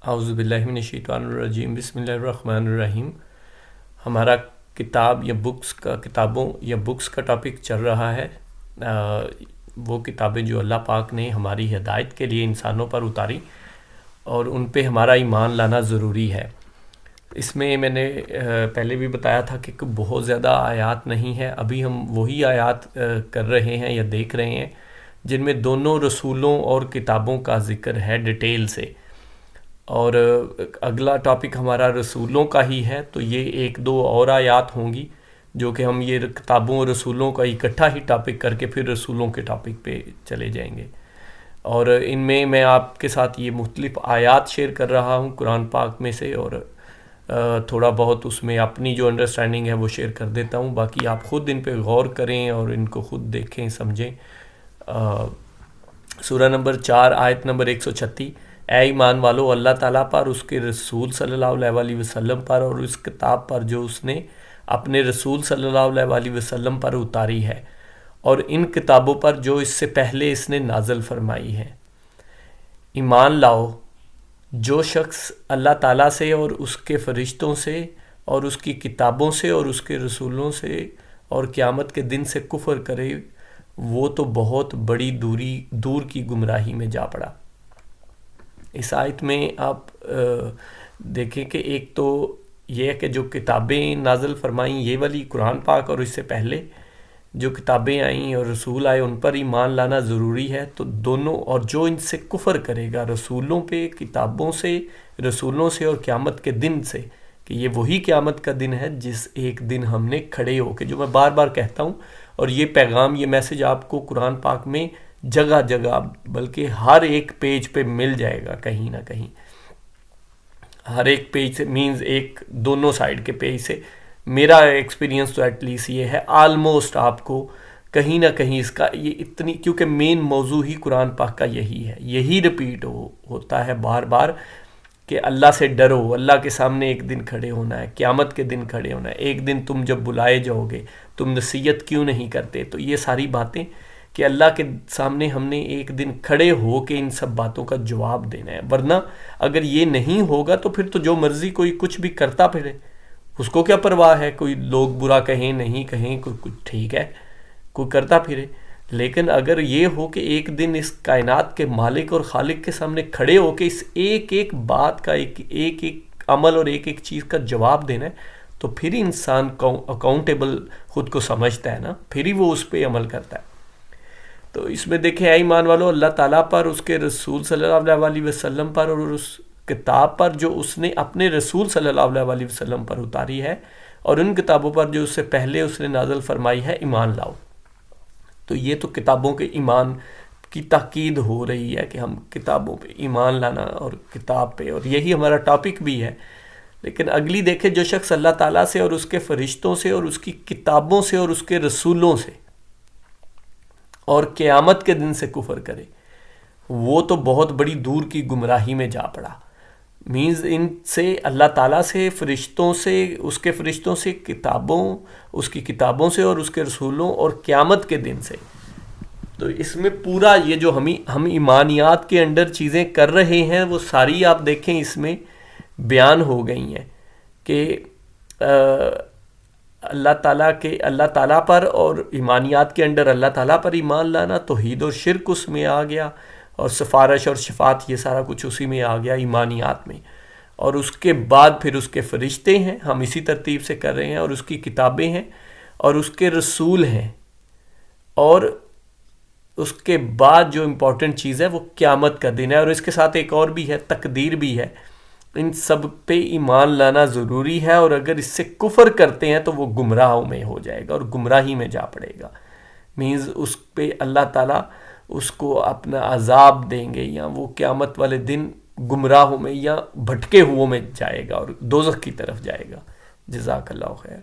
اعوذ باللہ من الشیطان الرجیم، بسم اللہ الرحمن الرحیم۔ ہمارا کتابوں یا بکس کا ٹاپک چل رہا ہے، وہ کتابیں جو اللہ پاک نے ہماری ہدایت کے لیے انسانوں پر اتاری اور ان پہ ہمارا ایمان لانا ضروری ہے۔ اس میں نے پہلے بھی بتایا تھا کہ بہت زیادہ آیات نہیں ہے، ابھی ہم وہی آیات کر رہے ہیں یا دیکھ رہے ہیں جن میں دونوں رسولوں اور کتابوں کا ذکر ہے ڈیٹیل سے، اور اگلا ٹاپک ہمارا رسولوں کا ہی ہے، تو یہ ایک دو اور آیات ہوں گی جو کہ ہم یہ کتابوں اور رسولوں کا اکٹھا ہی ٹاپک کر کے پھر رسولوں کے ٹاپک پہ چلے جائیں گے۔ اور ان میں آپ کے ساتھ یہ مختلف آیات شیئر کر رہا ہوں قرآن پاک میں سے، اور تھوڑا بہت اس میں اپنی جو انڈرسٹینڈنگ ہے وہ شیئر کر دیتا ہوں، باقی آپ خود ان پہ غور کریں اور ان کو خود دیکھیں سمجھیں۔ سورہ نمبر 4 آیت نمبر 136، اے ایمان والو، اللہ تعالیٰ پر، اس کے رسول صلی اللہ علیہ وسلم پر اور اس کتاب پر جو اس نے اپنے رسول صلی اللہ علیہ وسلم پر اتاری ہے، اور ان کتابوں پر جو اس سے پہلے اس نے نازل فرمائی ہے، ایمان لاؤ۔ جو شخص اللہ تعالیٰ سے اور اس کے فرشتوں سے اور اس کی کتابوں سے اور اس کے رسولوں سے اور قیامت کے دن سے کفر کرے، وہ تو بہت بڑی دور کی گمراہی میں جا پڑا۔ اس آیت میں آپ دیکھیں کہ ایک تو یہ ہے کہ جو کتابیں نازل فرمائیں یہ والی قرآن پاک، اور اس سے پہلے جو کتابیں آئیں اور رسول آئے ان پر ایمان لانا ضروری ہے، تو دونوں، اور جو ان سے کفر کرے گا رسولوں پہ، کتابوں سے، رسولوں سے اور قیامت کے دن سے، کہ یہ وہی قیامت کا دن ہے جس ایک دن ہم نے کھڑے ہو کے، جو میں بار بار کہتا ہوں، اور یہ پیغام، یہ میسج آپ کو قرآن پاک میں جگہ جگہ بلکہ ہر ایک پیج پہ مل جائے گا، کہیں نہ کہیں ہر ایک پیج سے، مینز ایک دونوں سائیڈ کے پیج سے۔ میرا ایکسپیرینس تو ایٹ لیسٹ یہ ہے، آلموسٹ آپ کو کہیں نہ کہیں اس کا یہ اتنی، کیونکہ مین موضوع ہی قرآن پاک کا یہی ہے، یہی ریپیٹ ہوتا ہے بار بار کہ اللہ سے ڈرو، اللہ کے سامنے ایک دن کھڑے ہونا ہے، قیامت کے دن کھڑے ہونا ہے، ایک دن تم جب بلائے جاؤ گے تم نصیحت کیوں نہیں کرتے۔ تو یہ ساری باتیں کہ اللہ کے سامنے ہم نے ایک دن کھڑے ہو کے ان سب باتوں کا جواب دینا ہے، ورنہ اگر یہ نہیں ہوگا تو پھر تو جو مرضی کوئی کچھ بھی کرتا پھرے، اس کو کیا پرواہ ہے، کوئی لوگ برا کہیں نہیں کہیں، کوئی کچھ ٹھیک ہے، کوئی کرتا پھرے۔ لیکن اگر یہ ہو کہ ایک دن اس کائنات کے مالک اور خالق کے سامنے کھڑے ہو کے اس ایک ایک بات کا، ایک ایک عمل اور ایک ایک چیز کا جواب دینا ہے، تو پھر انسان اکاؤنٹیبل خود کو سمجھتا ہے نا، پھر ہی وہ اس پہ عمل کرتا ہے۔ تو اس میں دیکھیں، اے ایمان والو، اللہ تعالیٰ پر، اس کے رسول صلی اللہ علیہ وسلم پر اور اس کتاب پر جو اس نے اپنے رسول صلی اللہ علیہ وسلم پر اتاری ہے، اور ان کتابوں پر جو اس سے پہلے اس نے نازل فرمائی ہے، ایمان لاؤ۔ تو یہ تو کتابوں کے ایمان کی تاکید ہو رہی ہے کہ ہم کتابوں پہ ایمان لانا اور کتاب پہ، اور یہی ہمارا ٹاپک بھی ہے۔ لیکن اگلی دیکھیں، جو شخص اللہ تعالیٰ سے اور اس کے فرشتوں سے اور اس کی کتابوں سے اور اس کے رسولوں سے اور قیامت کے دن سے کفر کرے، وہ تو بہت بڑی دور کی گمراہی میں جا پڑا۔ مینز ان سے، اللہ تعالیٰ سے، فرشتوں سے، اس کے فرشتوں سے، کتابوں، اس کی کتابوں سے اور اس کے رسولوں اور قیامت کے دن سے۔ تو اس میں پورا یہ جو ہم ایمانیات کے انڈر چیزیں کر رہے ہیں وہ ساری آپ دیکھیں اس میں بیان ہو گئی ہیں کہ اللہ تعالیٰ پر اور ایمانیات کے انڈر اللہ تعالیٰ پر ایمان لانا، توحید اور شرک اس میں آ گیا، اور سفارش اور شفاعت یہ سارا کچھ اسی میں آ گیا ایمانیات میں۔ اور اس کے بعد پھر اس کے فرشتے ہیں، ہم اسی ترتیب سے کر رہے ہیں، اور اس کی کتابیں ہیں اور اس کے رسول ہیں، اور اس کے بعد جو امپورٹنٹ چیز ہے وہ قیامت کا دن ہے، اور اس کے ساتھ ایک اور بھی ہے، تقدیر بھی ہے۔ ان سب پہ ایمان لانا ضروری ہے، اور اگر اس سے کفر کرتے ہیں تو وہ گمراہوں میں ہو جائے گا اور گمراہی میں جا پڑے گا۔ مینز اس پہ اللہ تعالیٰ اس کو اپنا عذاب دیں گے، یا وہ قیامت والے دن گمراہوں میں یا بھٹکے ہوئوں میں جائے گا اور دوزخ کی طرف جائے گا۔ جزاک اللہ خیر۔